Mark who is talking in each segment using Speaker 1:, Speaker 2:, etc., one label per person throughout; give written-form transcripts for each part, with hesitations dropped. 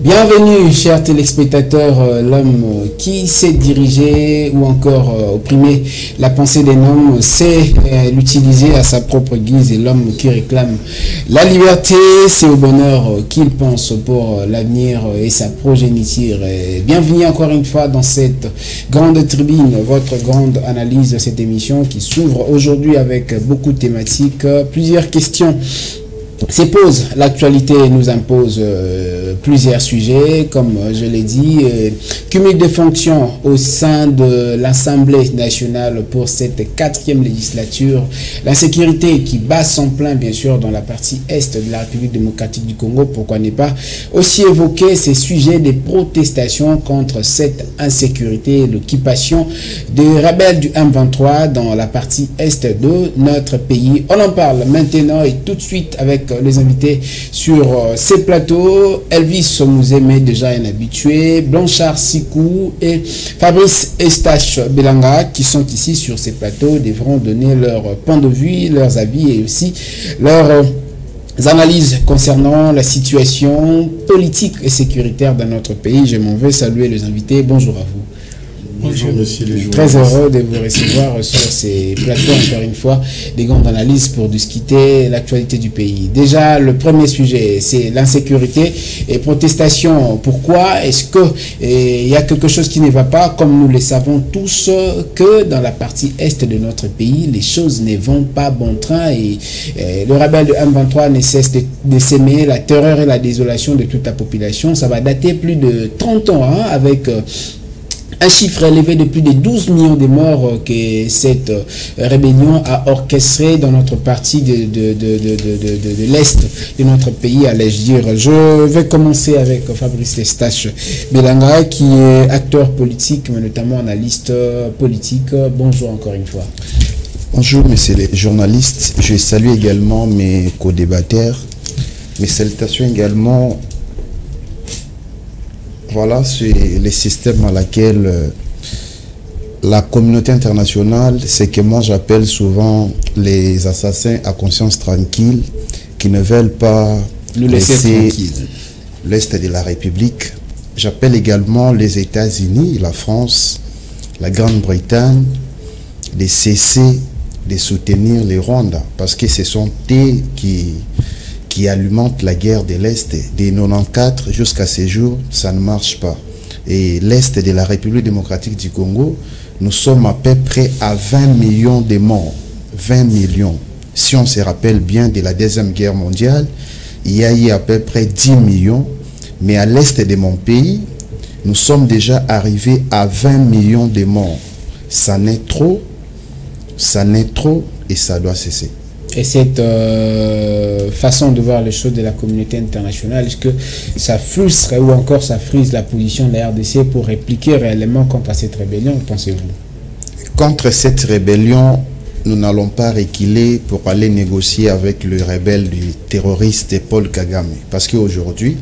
Speaker 1: Bienvenue, chers téléspectateurs. L'homme qui sait diriger ou encore opprimer la pensée d'un homme sait l'utiliser à sa propre guise, et l'homme qui réclame la liberté, c'est au bonheur qu'il pense pour l'avenir et sa progéniture. Bienvenue encore une fois dans cette grande tribune, votre grande analyse de cette émission qui s'ouvre aujourd'hui avec beaucoup de thématiques, plusieurs questions se pose. L'actualité nous impose plusieurs sujets, comme je l'ai dit, cumul de fonctions au sein de l'Assemblée nationale pour cette 4e législature, la sécurité qui bat son plein bien sûr dans la partie est de la République démocratique du Congo, pourquoi ne pas aussi évoquer ces sujets des protestations contre cette insécurité, l'occupation des rebelles du M23 dans la partie est de notre pays. On en parle maintenant et tout de suite avec les invités sur ces plateaux. Elvis Mouzeme, déjà un habitué, Blanchard Sikou et Fabrice Estache Belanga, qui sont ici sur ces plateaux, devront donner leur point de vue, leurs avis et aussi leurs analyses concernant la situation politique et sécuritaire dans notre pays. Je m'en vais saluer les invités. Bonjour à vous.
Speaker 2: Bonjour monsieur les journalistes.
Speaker 1: Très heureux de vous recevoir sur ces plateaux, encore une fois, des grandes analyses pour discuter l'actualité du pays. Déjà, le premier sujet, c'est l'insécurité et protestation. Pourquoi est-ce qu'il y a quelque chose qui ne va pas, comme nous le savons tous, que dans la partie est de notre pays, les choses ne vont pas bon train et le rebelle de M23 ne cesse de s'aimer la terreur et la désolation de toute la population. Ça va dater plus de 30 ans avec un chiffre élevé de plus de 12 millions de morts que cette rébellion a orchestré dans notre partie de l'Est de notre pays, allais-je dire. Je vais commencer avec Fabrice Estache Belanga, qui est acteur politique, mais notamment analyste politique. Bonjour encore une fois.
Speaker 2: Bonjour messieurs les journalistes. Je salue également mes co-débatteurs. Mes salutations également. Voilà, c'est le système dans lequel la communauté internationale, c'est que moi j'appelle souvent les assassins à conscience tranquille, qui ne veulent pas
Speaker 1: nous laisser
Speaker 2: l'Est de la République. J'appelle également les États-Unis, la France, la Grande-Bretagne, de cesser de soutenir les Rwandais, parce que ce sont eux qui alimente la guerre de l'Est. De 1994 jusqu'à ces jours, ça ne marche pas. Et l'Est de la République démocratique du Congo, nous sommes à peu près à 20 millions de morts. 20 millions. Si on se rappelle bien de la Deuxième Guerre mondiale, il y a eu à peu près 10 millions. Mais à l'Est de mon pays, nous sommes déjà arrivés à 20 millions de morts. Ça n'est trop et ça doit cesser.
Speaker 1: Et cette façon de voir les choses de la communauté internationale, est-ce que ça frustre ou encore ça frise la position de la RDC pour répliquer réellement contre cette rébellion, pensez-vous?
Speaker 2: Contre cette rébellion, nous n'allons pas reculer pour aller négocier avec le rebelle du terroriste Paul Kagame. Parce qu'aujourd'hui,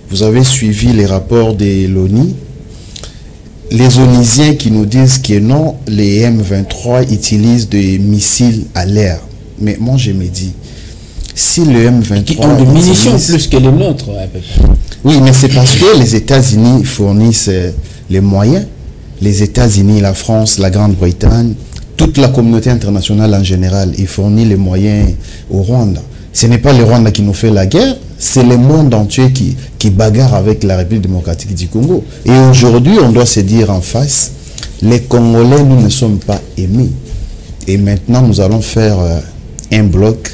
Speaker 2: vous avez suivi les rapports de l'ONU, les Onisiens qui nous disent que non, les M23 utilisent des missiles à l'air. Mais moi, je me dis, si le M23...
Speaker 1: Qui ont des munitions plus que les nôtres, à peu près.
Speaker 2: Oui, mais c'est parce que les États-Unis fournissent les moyens. Les États-Unis, la France, la Grande-Bretagne, toute la communauté internationale en général, ils fournissent les moyens au Rwanda. Ce n'est pas le Rwanda qui nous fait la guerre, c'est le monde entier qui bagarre avec la République démocratique du Congo. Et aujourd'hui, on doit se dire en face, les Congolais, nous ne sommes pas aimés. Et maintenant, nous allons faire un bloc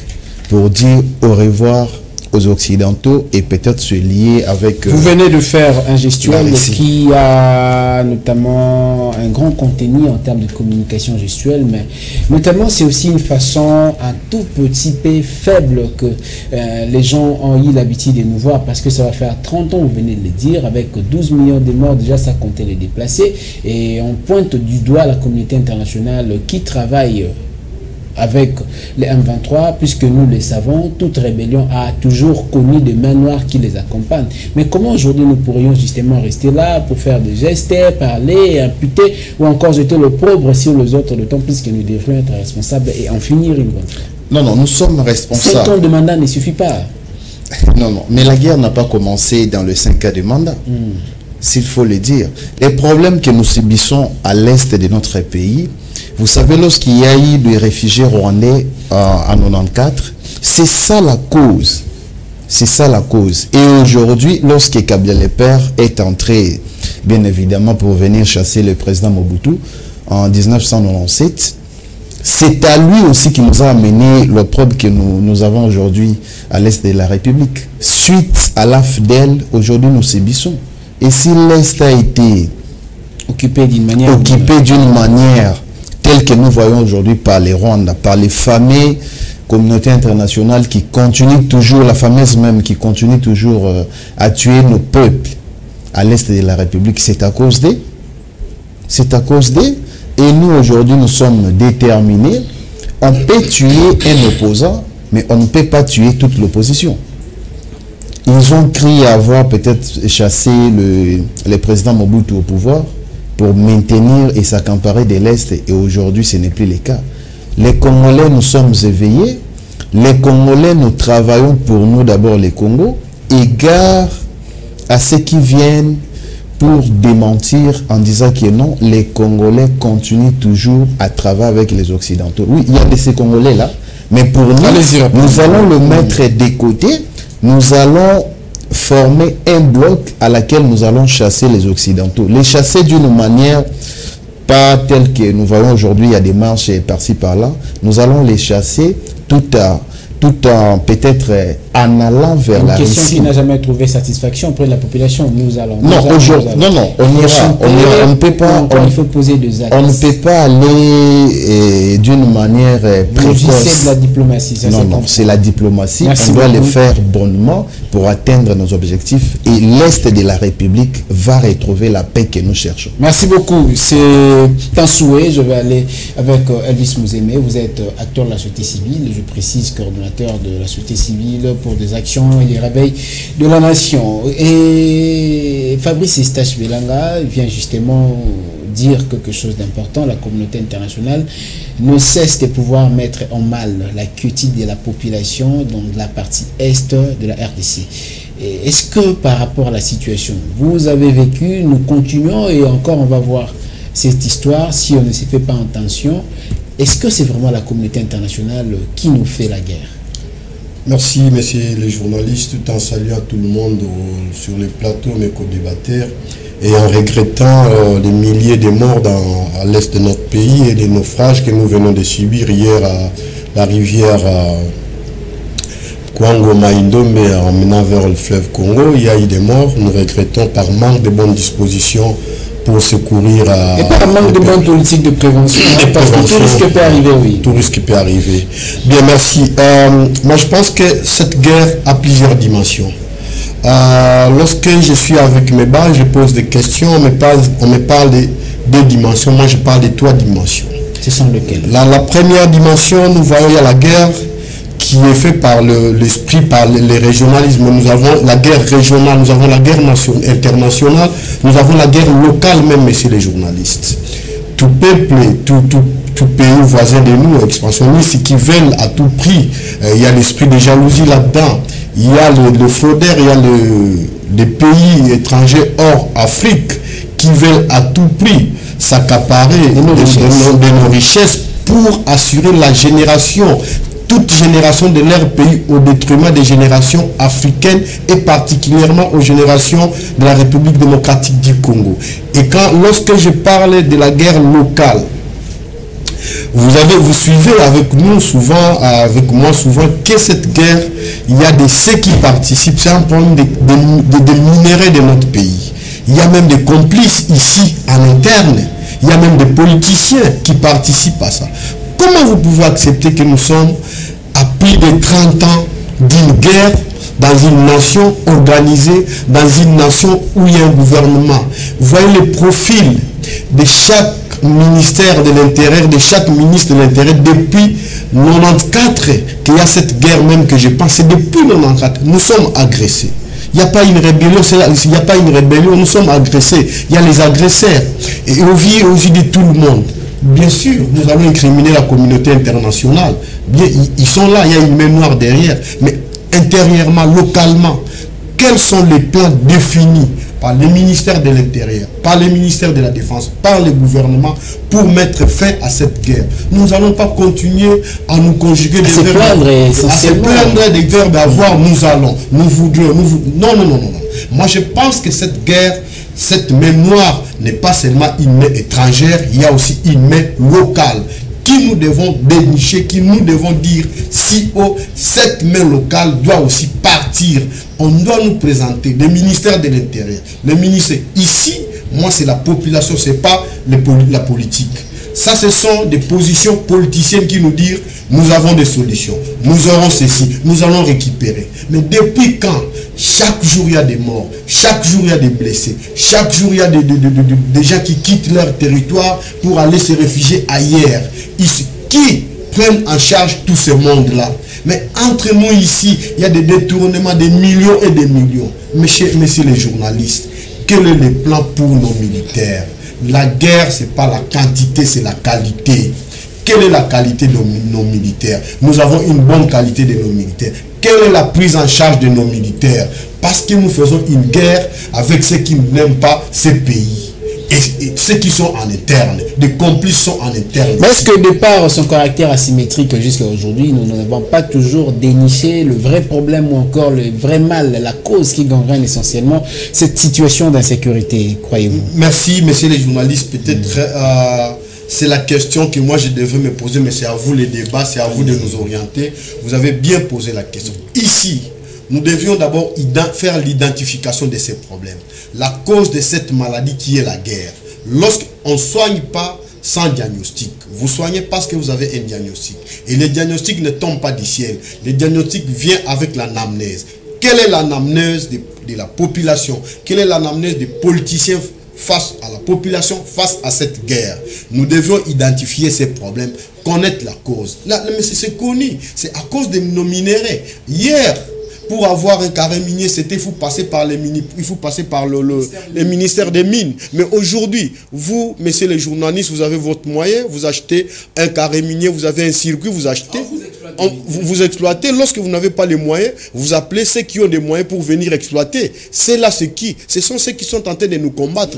Speaker 2: pour dire au revoir aux Occidentaux et peut-être se lier avec...
Speaker 1: Vous venez de faire un gestuel qui a notamment un grand contenu en termes de communication gestuelle, mais notamment c'est aussi une façon un tout petit peu faible que les gens ont eu l'habitude de nous voir, parce que ça va faire 30 ans, vous venez de le dire, avec 12 millions de morts, déjà ça comptait les déplacés, et on pointe du doigt la communauté internationale qui travaille avec les M23, puisque nous le savons, toute rébellion a toujours connu des mains noires qui les accompagnent. Mais comment aujourd'hui nous pourrions justement rester là pour faire des gestes, parler, imputer ou encore jeter l'opprobre sur les autres, d'autant plus que nous devrions être responsables et en finir une bonne fois?
Speaker 2: Non, non, nous sommes responsables.
Speaker 1: 5 ans de mandat ne suffit pas.
Speaker 2: Non, non, mais la guerre n'a pas commencé dans le 5 ans de mandat, s'il faut le dire. Les problèmes que nous subissons à l'est de notre pays, vous savez, lorsqu'il y a eu des réfugiés rwandais en 94, c'est ça la cause. C'est ça la cause. Et aujourd'hui, lorsque Kabila le Père est entré, bien évidemment, pour venir chasser le président Mobutu en 1997, c'est à lui aussi qui nous a amené l'opprobre que nous avons aujourd'hui à l'est de la République. Suite à l'AFDEL, aujourd'hui nous subissons. Et si l'Est a été
Speaker 1: occupé d'une manière
Speaker 2: telle que nous voyons aujourd'hui par les Rwandais, par les fameuses communautés internationales qui continuent toujours, la fameuse même qui continue toujours à tuer nos peuples à l'est de la République, c'est à cause d'eux. C'est à cause d'eux. Et nous, aujourd'hui, nous sommes déterminés. On peut tuer un opposant, mais on ne peut pas tuer toute l'opposition. Ils ont cru avoir peut-être chassé le président Mobutu au pouvoir pour maintenir et s'accaparer de l'Est. Et aujourd'hui, ce n'est plus le cas. Les Congolais, nous sommes éveillés. Les Congolais, nous travaillons pour nous d'abord, les Congos, égard à ceux qui viennent pour démentir en disant que non, les Congolais continuent toujours à travailler avec les Occidentaux. Oui, il y a de ces Congolais-là, mais pour nous, nous allons le mettre de côté, nous allons former un bloc à laquelle nous allons chasser les Occidentaux. Les chasser d'une manière pas telle que nous voyons aujourd'hui, il y a des marches par-ci par-là, nous allons les chasser tout en peut-être en allant vers la Russie.
Speaker 1: Une question qui n'a jamais trouvé satisfaction auprès de la population.
Speaker 2: On ne peut pas.
Speaker 1: Il faut poser des actes.
Speaker 2: On ne peut pas aller d'une manière précoce.
Speaker 1: C'est de la diplomatie. Ça,
Speaker 2: non, c'est la diplomatie.
Speaker 1: Merci
Speaker 2: on doit
Speaker 1: beaucoup.
Speaker 2: le faire bonnement pour atteindre nos objectifs. Et l'Est de la République va retrouver la paix que nous cherchons.
Speaker 1: Merci beaucoup. C'est un souhait. Je vais aller avec Elvis Mouzeme. Vous êtes acteur de la société civile. Je précise coordonnateur de la société civile pour des actions et les réveils de la nation. Et Fabrice Estache Belanga vient justement dire quelque chose d'important. La communauté internationale ne cesse de pouvoir mettre en mal la quiétude de la population dans la partie est de la RDC. Est-ce que par rapport à la situation, vous avez vécu, nous continuons et encore on va voir cette histoire si on ne se fait pas attention. Est-ce que c'est vraiment la communauté internationale qui nous fait la guerre?
Speaker 3: Merci, messieurs les journalistes, tout en saluant tout le monde sur le plateau, mes co-débatteurs, et en regrettant les milliers de morts à l'est de notre pays et les naufrages que nous venons de subir hier à la rivière Kwango-Maïndombe en menant vers le fleuve Congo. Il y a eu des morts, nous regrettons par manque de bonnes dispositions pour secourir à...
Speaker 1: Et par manque de bonne politique de prévention, parce que tout risque peut arriver, oui.
Speaker 3: Tout risque peut arriver. Bien, merci. Moi, je pense que cette guerre a plusieurs dimensions. Lorsque je suis avec mes bas, je pose des questions, on me parle de deux dimensions, moi je parle de trois dimensions.
Speaker 1: Ce sont lesquelles?
Speaker 3: La première dimension, nous voyons il y a la guerre qui est faite par l'esprit, par les régionalismes. Nous avons la guerre régionale, nous avons la guerre internationale, nous avons la guerre locale même, messieurs les journalistes. Tout peuple, tout pays voisin de nous, expansionnistes, qui veulent à tout prix, il y a l'esprit de jalousie là-dedans, il y a le fraudeur, il y a les pays étrangers hors Afrique qui veulent à tout prix s'accaparer de nos richesses pour assurer la génération, toute génération de leur pays au détriment des générations africaines et particulièrement aux générations de la République démocratique du Congo. Et lorsque je parle de la guerre locale, vous suivez avec moi souvent que cette guerre, il y a ceux qui participent, c'est un problème de minerais de notre pays. Il y a même des complices ici en interne, il y a même des politiciens qui participent à ça. Comment vous pouvez accepter que nous sommes à plus de 30 ans d'une guerre dans une nation organisée, dans une nation où il y a un gouvernement? Vous voyez le profil de chaque ministère de l'Intérieur, de chaque ministre de l'Intérieur depuis 1994 qu'il y a cette guerre même que je pense, c'est depuis 1994. Nous sommes agressés. Il n'y a pas une rébellion, il n'y a pas une rébellion, nous sommes agressés. Il y a les agresseurs. Et au vu de tout le monde. Bien sûr, nous allons incriminer la communauté internationale. Bien, ils sont là, il y a une main noire derrière. Mais intérieurement, localement, quels sont les plans définis par les ministères de l'Intérieur, par les ministères de la Défense, par le gouvernement pour mettre fin à cette guerre. Nous n'allons pas continuer à nous conjuguer des verbes, à se plaindre des verbes avoir, nous allons, nous voudrons, non, non, non, non. Moi, je pense que cette guerre, cette mémoire n'est pas seulement une main étrangère, il y a aussi une main locale qui nous devons dénicher, qui nous devons dire si haut, cette main locale doit aussi partir. On doit nous présenter le ministère de l'Intérieur, le ministère. Ici, moi, c'est la population, ce n'est pas la politique. Ça, ce sont des positions politiciennes qui nous disent nous avons des solutions, nous aurons ceci, nous allons récupérer. Mais depuis quand chaque jour il y a des morts, chaque jour il y a des blessés, chaque jour il y a des gens qui quittent leur territoire pour aller se réfugier ailleurs. Qui prennent en charge tout ce monde-là? Mais entre nous ici, il y a des détournements de millions et des millions. Messieurs les journalistes, quel est le plan pour nos militaires? La guerre, ce n'est pas la quantité, c'est la qualité. Quelle est la qualité de nos militaires? Nous avons une bonne qualité de nos militaires. Quelle est la prise en charge de nos militaires? Parce que nous faisons une guerre avec ceux qui n'aiment pas ces pays. Et ceux qui sont en interne, des complices sont en interne.
Speaker 1: Mais est-ce que de par son caractère asymétrique jusqu'à aujourd'hui, nous n'avons pas toujours déniché le vrai problème ou encore le vrai mal, la cause qui gangrène essentiellement cette situation d'insécurité, croyez-vous?
Speaker 3: Merci, messieurs les journalistes. Peut-être c'est la question que moi je devrais me poser, mais c'est à vous les débats, c'est à vous de nous orienter. Vous avez bien posé la question. Ici, nous devions d'abord faire l'identification de ces problèmes. La cause de cette maladie qui est la guerre. Lorsqu'on ne soigne pas sans diagnostic, vous soignez parce que vous avez un diagnostic. Et le diagnostic ne tombe pas du ciel. Le diagnostic vient avec l'anamnèse. Quelle est l'anamnèse de la population? Quelle est l'anamnèse des politiciens face à la population, face à cette guerre? Nous devions identifier ces problèmes, connaître la cause. Là, mais c'est connu. C'est à cause de nos minéraux. Hier, pour avoir un carré minier, il faut passer par le ministère des Mines. Mais aujourd'hui, vous, messieurs les journalistes, vous avez votre moyen, vous achetez un carré minier, vous avez un circuit, vous achetez, vous exploitez. Lorsque vous n'avez pas les moyens, vous appelez ceux qui ont des moyens pour venir exploiter. C'est là ce sont ceux qui sont en train de nous combattre.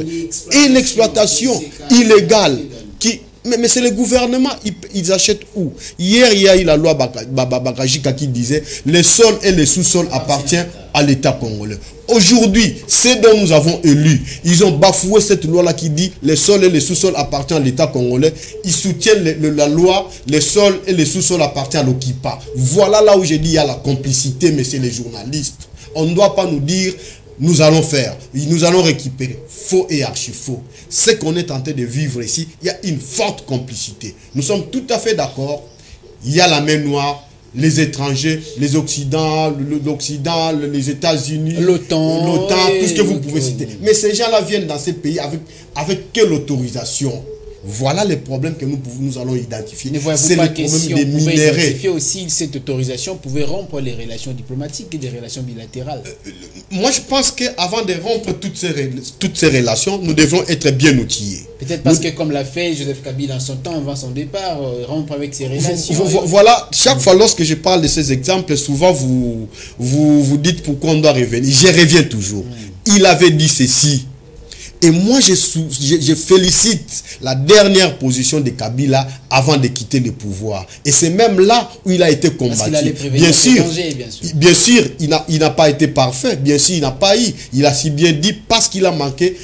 Speaker 3: Et l'exploitation illégale qui... Mais c'est le gouvernement, ils achètent où? Hier, il y a eu la loi Bakajika qui disait les sols et les sous-sols appartiennent à l'État congolais. Aujourd'hui, ceux dont nous avons élus, ils ont bafoué cette loi-là qui dit les sols et les sous-sols appartiennent à l'État congolais. Ils soutiennent la loi, les sols et les sous-sols appartiennent à l'OKIPA. Voilà là où j'ai dit il y a la complicité, messieurs les journalistes. On ne doit pas nous dire nous allons faire, nous allons récupérer. Faux et archi-faux. Ce qu'on est en train de vivre ici, il y a une forte complicité. Nous sommes tout à fait d'accord. Il y a la main noire, les étrangers, les Occidents, l'Occident, les États-Unis, l'OTAN, tout ce que vous pouvez citer. Mais ces gens-là viennent dans ces pays avec quelle autorisation? Voilà les problèmes que nous allons identifier.
Speaker 1: C'est le problème des minéraux. Identifier aussi cette autorisation pouvait rompre les relations diplomatiques et des relations bilatérales.
Speaker 3: Moi, je pense qu'avant de rompre toutes ces relations, nous devons être bien outillés.
Speaker 1: Peut-être parce que, comme l'a fait Joseph Kabila en son temps, avant son départ, rompre avec ses relations.
Speaker 3: Voilà, chaque fois lorsque je parle de ces exemples, souvent vous dites pourquoi on doit revenir. Je reviens toujours. Il avait dit ceci. Et moi, je félicite la dernière position de Kabila avant de quitter le pouvoir. Et c'est même là où il a été combattu. Bien sûr, il n'a pas été parfait. Bien sûr, il n'a pas eu. Il a si bien dit parce qu'il a manqué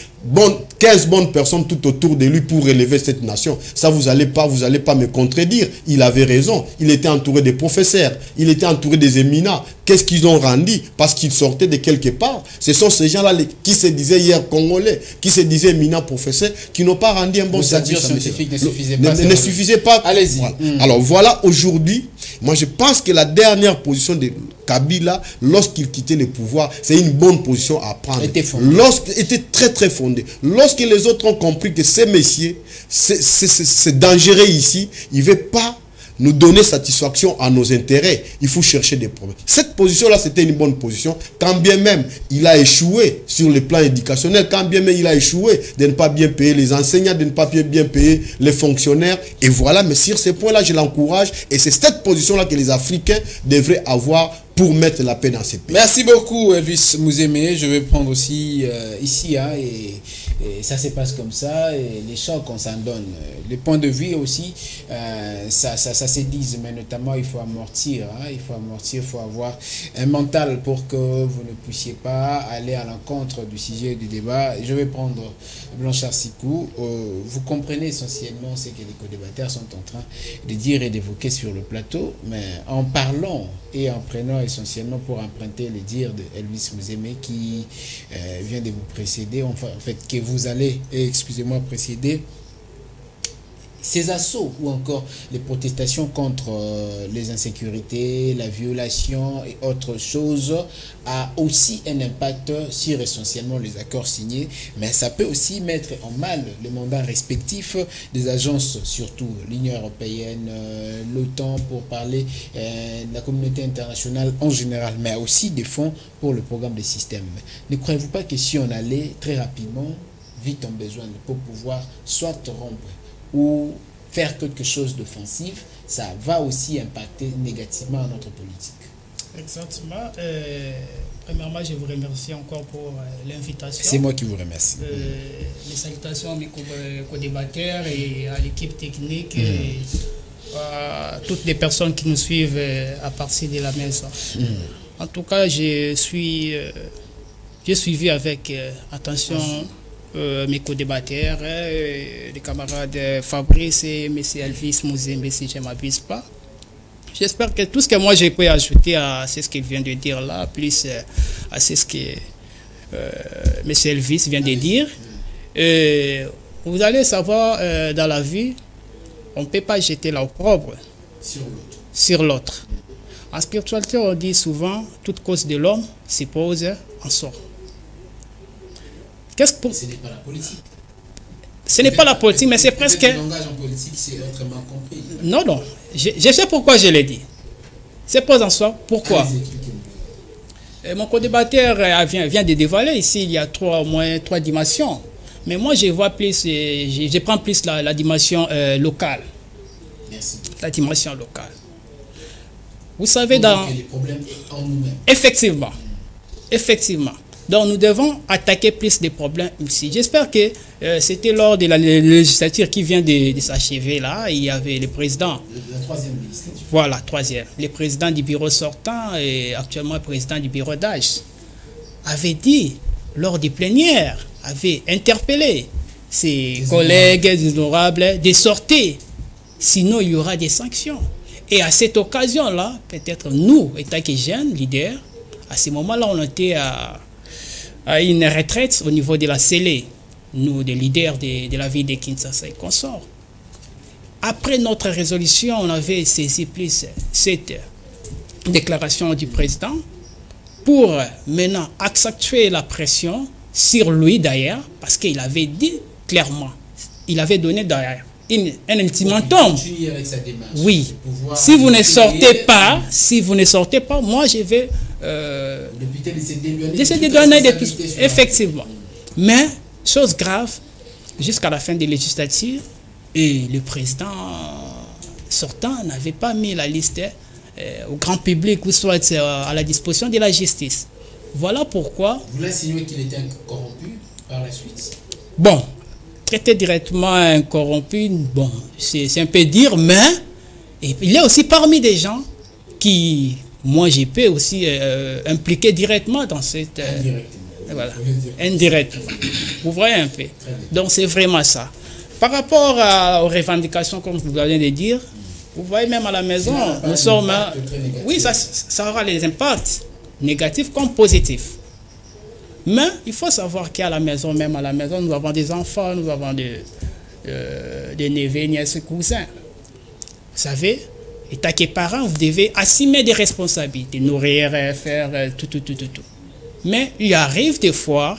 Speaker 3: 15 bonnes personnes tout autour de lui pour élever cette nation. Ça, vous allez pas me contredire. Il avait raison. Il était entouré des professeurs. Il était entouré des éminents. Qu'est-ce qu'ils ont rendu? Parce qu'ils sortaient de quelque part. Ce sont ces gens-là qui se disaient hier congolais, qui se disaient éminents professeurs, qui n'ont pas rendu un bon service.
Speaker 1: Scientifique
Speaker 3: ne suffisait pas.
Speaker 1: Allez-y.
Speaker 3: Voilà. Alors voilà, aujourd'hui, moi je pense que la dernière position de Kabila, lorsqu'il quittait le pouvoir, c'est une bonne position à prendre. Était très très fondée. Lorsque les autres ont compris que ces messieurs, c'est dangereux ici, ils ne veulent pas nous donner satisfaction à nos intérêts. Il faut chercher des problèmes. Cette position-là, c'était une bonne position. Quand bien même il a échoué sur le plan éducationnel, quand bien même il a échoué de ne pas bien payer les enseignants, de ne pas bien payer les fonctionnaires. Et voilà, mais sur ces points-là, je l'encourage. Et c'est cette position-là que les Africains devraient avoir pour mettre la paix dans ces pays.
Speaker 1: Merci beaucoup, Elvis Mouzémé. Je vais prendre aussi ici, hein, et ça se passe comme ça, et les chocs qu'on s'en donne. Les points de vue aussi, ça se dit, mais notamment il faut amortir, hein, il faut avoir un mental pour que vous ne puissiez pas aller à l'encontre du sujet du débat. Je vais prendre Blanchard Sikou. Vous comprenez essentiellement ce que les co-débatteurs sont en train de dire et d'évoquer sur le plateau, mais en parlant et en prenant essentiellement pour emprunter les dires de Elvis Mouzémé qui vient de vous précéder, en fait que vous allez, excusez-moi, précéder ces assauts ou encore les protestations contre les insécurités, la violation et autres choses a aussi un impact sur essentiellement les accords signés, mais ça peut aussi mettre en mal les mandats respectifs des agences, surtout l'Union européenne, l'OTAN pour parler de la communauté internationale en général, mais aussi des fonds pour le programme des systèmes. Ne croyez-vous pas que si on allait très rapidement, vite en besoin pour pouvoir soit rompre ou faire quelque chose d'offensif, ça va aussi impacter négativement notre politique.
Speaker 4: Exactement. Premièrement, je vous remercie encore pour l'invitation.
Speaker 1: C'est moi qui vous remercie.
Speaker 4: Les salutations à mes co-débatteurs et à l'équipe technique et à toutes les personnes qui nous suivent à partir de la maison. En tout cas, j'ai suivi avec attention mes co-débatteurs, les camarades Fabrice et M. Elvis Mouzémé, si je ne m'abuse pas. J'espère que tout ce que moi j'ai pu ajouter à ce qu'il vient de dire là, plus à ce que M. Elvis vient de dire, vous allez savoir, dans la vie, on ne peut pas jeter l'opprobre sur l'autre. En spiritualité, on dit souvent, toute cause de l'homme se pose en soi. Ce n'est pas la politique. Ce n'est pas la politique, mais c'est presque... Le
Speaker 1: langage en politique, c'est autrement compris.
Speaker 4: Non, non. Je sais pourquoi je l'ai dit. C'est pas en soi. Pourquoi? Mon co-débatteur vient de dévoiler ici, il y a au moins trois dimensions. Mais moi, je vois plus, je prends plus la dimension locale.
Speaker 1: Merci.
Speaker 4: La dimension locale. Vous savez, dans...
Speaker 1: les problèmes en nous-mêmes.
Speaker 4: Effectivement. Effectivement. Donc nous devons attaquer plus des problèmes ici. J'espère que c'était lors de la législature qui vient de s'achever là. Il y avait le président.
Speaker 1: La troisième législature.
Speaker 4: Voilà, troisième. Le président du bureau sortant et actuellement le président du bureau d'âge avait dit, lors des plénières, avait interpellé ses collègues honorables de sortir. Sinon, il y aura des sanctions. Et à cette occasion-là, peut-être nous, étant que jeunes, leaders, à ce moment-là, on était à une retraite au niveau de la CELE, nous, des leaders de la ville de Kinshasa et consorts. Après notre résolution, on avait saisi plus cette déclaration du président pour maintenant accentuer la pression sur lui d'ailleurs, parce qu'il avait dit clairement, il avait donné d'ailleurs un ultimatum. Oui, si vous ne sortez pas, moi je vais effectivement. Mais, chose grave, jusqu'à la fin des législatures, et le président sortant n'avait pas mis la liste au grand public ou soit à la disposition de la justice. Voilà pourquoi...
Speaker 1: Vous l'insinuez qu'il était corrompu par la suite?
Speaker 4: Bon, traité directement corrompu, bon, c'est un peu dire, mais il est aussi parmi des gens qui... Moi, je peux aussi impliquer directement dans cette... voilà, indirectement. Vous voyez un peu. Donc, c'est vraiment ça. Par rapport aux revendications, comme vous venez de dire, vous voyez même à la maison, nous sommes... Oui, ça aura les impacts négatifs comme positifs. Mais il faut savoir qu'à la maison, même à la maison, nous avons des enfants, nous avons des neveux, nièces, cousins. Vous savez, étant que parents, vous devez assumer des responsabilités, nourrir, faire tout. Mais il arrive des fois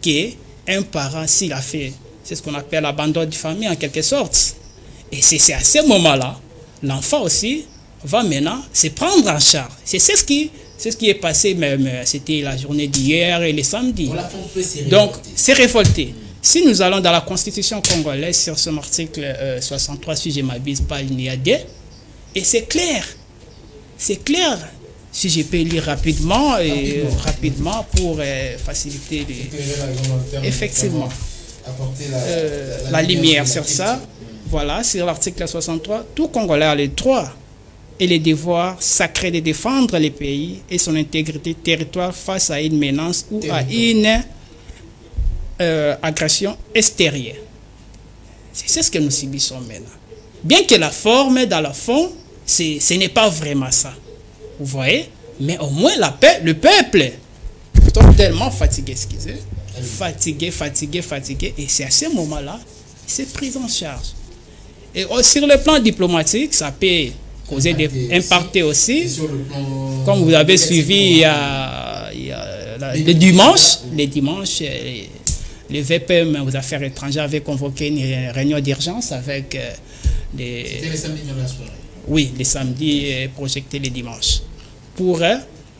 Speaker 4: qu'un parent, s'il a fait, c'est ce qu'on appelle l'abandon de famille en quelque sorte. Et c'est à ce moment-là, l'enfant aussi va maintenant se prendre en charge. C'est ce qui est passé même, c'était la journée d'hier et le samedi. Donc, c'est révolté. Si nous allons dans la Constitution congolaise sur son article 63, si je ne m'abuse pas, il y a des... Et c'est clair. Si je peux lire rapidement pour faciliter effectivement la lumière sur ça. Voilà, sur l'article 63, tout Congolais a le droit et le devoir sacré de défendre le pays et son intégrité territoriale face à une menace ou à une agression extérieure. C'est ce que nous subissons maintenant. Bien que la forme, dans le fond, ce n'est pas vraiment ça. Vous voyez? Mais au moins la paix, le peuple est tellement fatigué, fatigué. Et c'est à ce moment-là, c'est pris en charge. Et sur le plan diplomatique, ça peut causer des impacts aussi. Comme vous avez suivi le dimanche, le VPM aux affaires étrangères avait convoqué une réunion d'urgence avec
Speaker 1: C'était le samedi dans la soirée.
Speaker 4: Oui, le samedi projeté le dimanche. Pour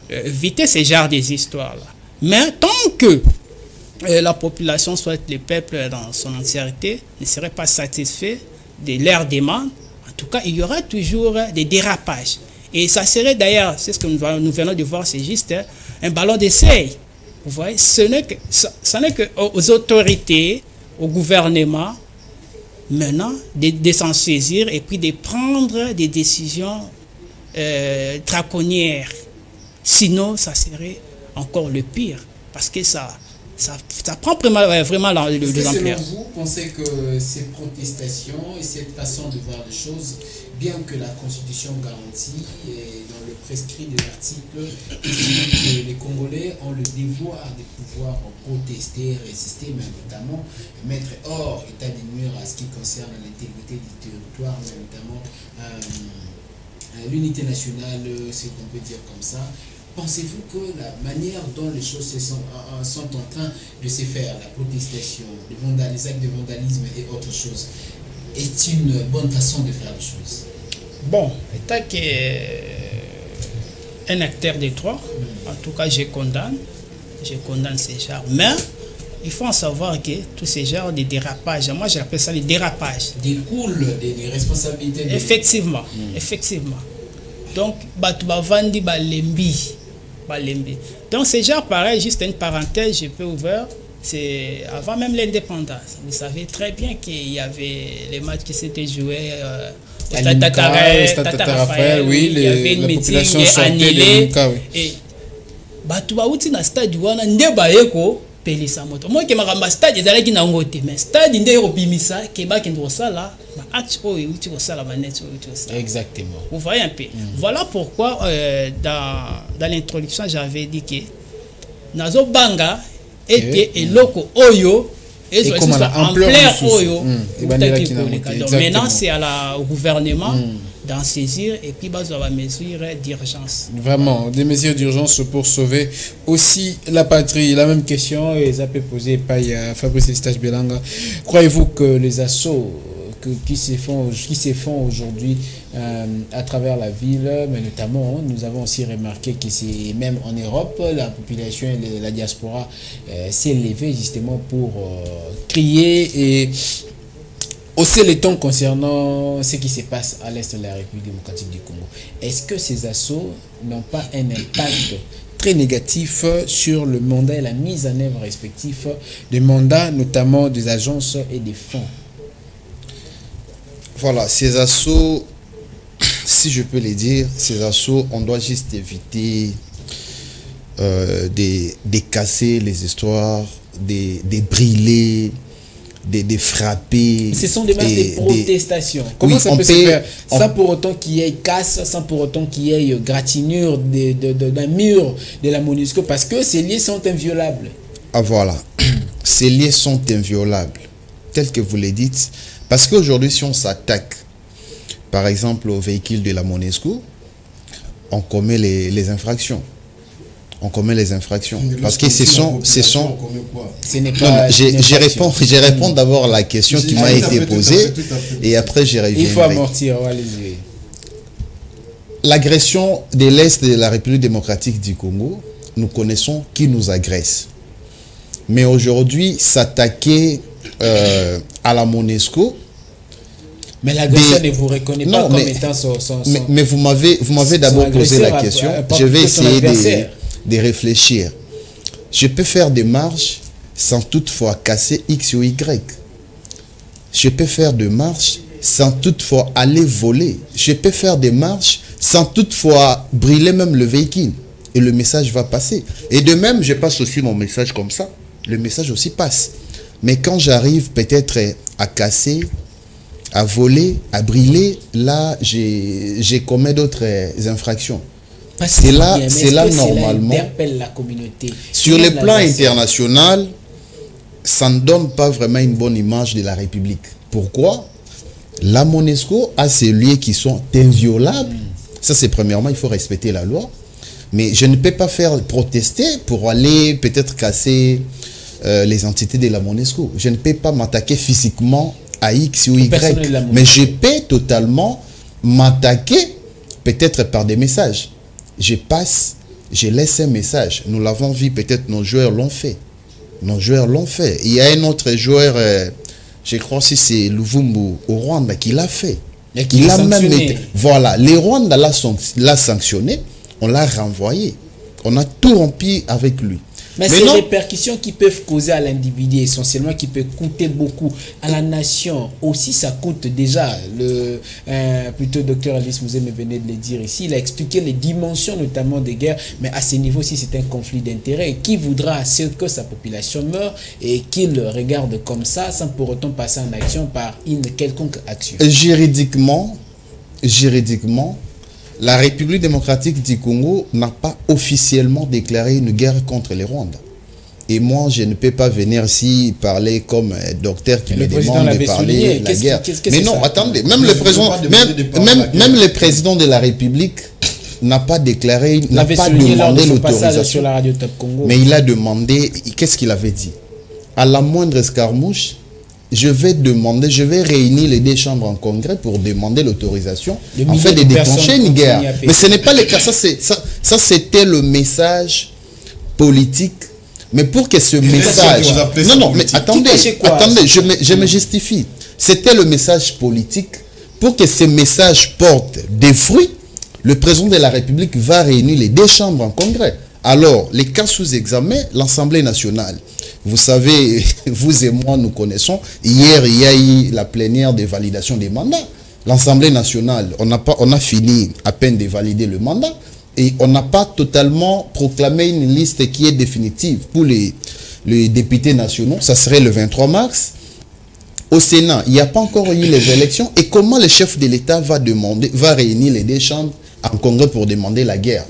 Speaker 4: éviter ce genre des histoires-là. Mais tant que la population, soit le peuple dans son entièreté, ne serait pas satisfait de leurs demandes, en tout cas, il y aura toujours des dérapages. Et ça serait d'ailleurs, c'est ce que nous venons de voir, c'est juste un ballon d'essai. Vous voyez, ce n'est que aux autorités, au gouvernement, maintenant, de s'en saisir et puis de prendre des décisions draconnières. Sinon, ça serait encore le pire. Parce que ça prend vraiment l'ampleur.
Speaker 1: Selon vous, pensez que ces protestations et cette façon de voir les choses, bien que la Constitution garantit et dans le prescrit de l'article, que les Congolais ont le devoir de pouvoir protester, résister, mais notamment mettre hors état de nuire à ce qui concerne l'intégrité du territoire, mais notamment l'unité nationale, ce qu'on peut dire comme ça. Pensez-vous que la manière dont les choses sont en train de se faire, la protestation, les actes de vandalisme et autres choses, est une bonne façon de faire les choses?
Speaker 4: Bon, étant qu'un acteur des droits, en tout cas je condamne ces genres. Mais il faut en savoir que tous ces genres de dérapages, moi j'appelle ça les dérapages,
Speaker 1: découlent des responsabilités.
Speaker 4: Effectivement, effectivement. Donc, Batubavandi Balembi. Donc, ces genres, pareil, juste une parenthèse, je peux ouvrir. C'est avant même l'indépendance. Vous savez très bien qu'il y avait les matchs qui s'étaient joués au Stade Raphaël, oui, il y avait une meeting annulée. Et Batubauti na stade wana ndebayeko pelisa moto. Moi qui m'a stade ezalaki na ngote, mais stade nde robimisa ke ba kendo sala ba acte oyo uti ko sala ba net oyo uti ko sala.
Speaker 1: Exactement.
Speaker 4: Vous voyez un peu. Voilà pourquoi dans l'introduction j'avais dit que nazo banga était eloko oyo et comme la ampleur oyo. Maintenant c'est au gouvernement d'en saisir et puis base à mesure d'urgence.
Speaker 1: Vraiment, des mesures d'urgence pour sauver aussi la patrie. La même question, et ça peut poser par Fabrice Eustache Belanga. Croyez-vous que les assauts qui se font aujourd'hui à travers la ville, mais notamment, nous avons aussi remarqué que c'est même en Europe, la population, la diaspora s'est levée justement pour crier et hausser les tons concernant ce qui se passe à l'est de la République démocratique du Congo. Est-ce que ces assauts n'ont pas un impact très négatif sur le mandat et la mise en œuvre respectifs des mandats, notamment des agences et des fonds?
Speaker 2: Voilà, ces assauts, si je peux les dire, ces assauts, on doit juste éviter de casser les histoires, de brûler, de frapper.
Speaker 1: Ce sont des marches de protestation. Comment ça peut se faire sans pour autant qu'il y ait casse, sans pour autant qu'il y ait gratinure d'un mur de la MONUSCO, parce que ces liens sont inviolables.
Speaker 2: Ah voilà, ces liens sont inviolables, tel que vous le dites, parce qu'aujourd'hui si on s'attaque, par exemple au véhicule de la MONUSCO, on commet les infractions. On commet les infractions. Parce que ce sont je réponds d'abord à la question qui m'a été posée et après je reviendrai.
Speaker 1: Il faut amortir, allez-y.
Speaker 2: L'agression de l'Est de la République démocratique du Congo, nous connaissons qui nous agresse. Mais aujourd'hui, s'attaquer à la MONUSCO,
Speaker 1: Mais l'agresseur ne vous reconnaît pas comme étant son...
Speaker 2: Mais vous m'avez d'abord posé la question. Je vais essayer de réfléchir. Je peux faire des marches sans toutefois casser X ou Y. Je peux faire des marches sans toutefois aller voler. Je peux faire des marches sans toutefois brûler même le véhicule. Et le message va passer. Et de même, je passe aussi mon message comme ça. Le message aussi passe. Mais quand j'arrive peut-être à casser, à voler, à brûler, là, j'ai commis d'autres infractions. C'est là normalement.
Speaker 1: La communauté.
Speaker 2: Sur le plan international, ça ne donne pas vraiment une bonne image de la République. Pourquoi? La MONUSCO a ces lieux qui sont inviolables. Ça, c'est premièrement, il faut respecter la loi. Mais je ne peux pas faire protester pour aller peut-être casser les entités de la MONUSCO. Je ne peux pas m'attaquer physiquement à X ou Y. Mais je peux totalement m'attaquer peut-être par des messages. Je passe, je laisse un message. Nous l'avons vu, peut-être nos joueurs l'ont fait. Nos joueurs l'ont fait. Il y a un autre joueur, je crois que c'est Luvumbu au Rwanda, qui l'a fait. Il a même été, voilà, les Rwandais l'a sanctionné, on l'a renvoyé. On a tout rompu avec lui.
Speaker 1: Mais c'est les répercussions qui peuvent causer à l'individu, essentiellement, qui peuvent coûter beaucoup à la nation. Aussi, ça coûte déjà. Plutôt docteur Alice Mouzé me venait de le dire ici. Il a expliqué les dimensions, notamment des guerres. Mais à ce niveau, si c'est un conflit d'intérêts, qui voudra que sa population meure et qu'il regarde comme ça, sans pour autant passer en action par une quelconque action?
Speaker 2: Juridiquement, la République démocratique du Congo n'a pas officiellement déclaré une guerre contre les Rwandais. Et moi, je ne peux pas venir ici parler comme un docteur qui me demande de parler de la guerre. Mais non, attendez, même le président de la République n'a pas déclaré, n'a pas demandé l'autorisation. Mais il a demandé, qu'est-ce qu'il avait dit? À la moindre escarmouche, je vais réunir les deux chambres en congrès pour demander l'autorisation en fait de déclencher une guerre. Mais ce n'est pas le cas. Ça c'était le message politique. Mais pour que ce message... Non, mais attendez, je me justifie. C'était le message politique. Pour que ce message porte des fruits, le président de la République va réunir les deux chambres en congrès. Alors, les cas sous examen, l'Assemblée nationale. Vous savez, vous et moi, nous connaissons. Hier, il y a eu la plénière de validation des mandats. L'Assemblée nationale, on a fini à peine de valider le mandat et on n'a pas totalement proclamé une liste qui est définitive pour les députés nationaux. Ça serait le 23 mars. Au Sénat, il n'y a pas encore eu les élections. Et comment le chef de l'État va réunir les deux chambres en congrès pour demander la guerre?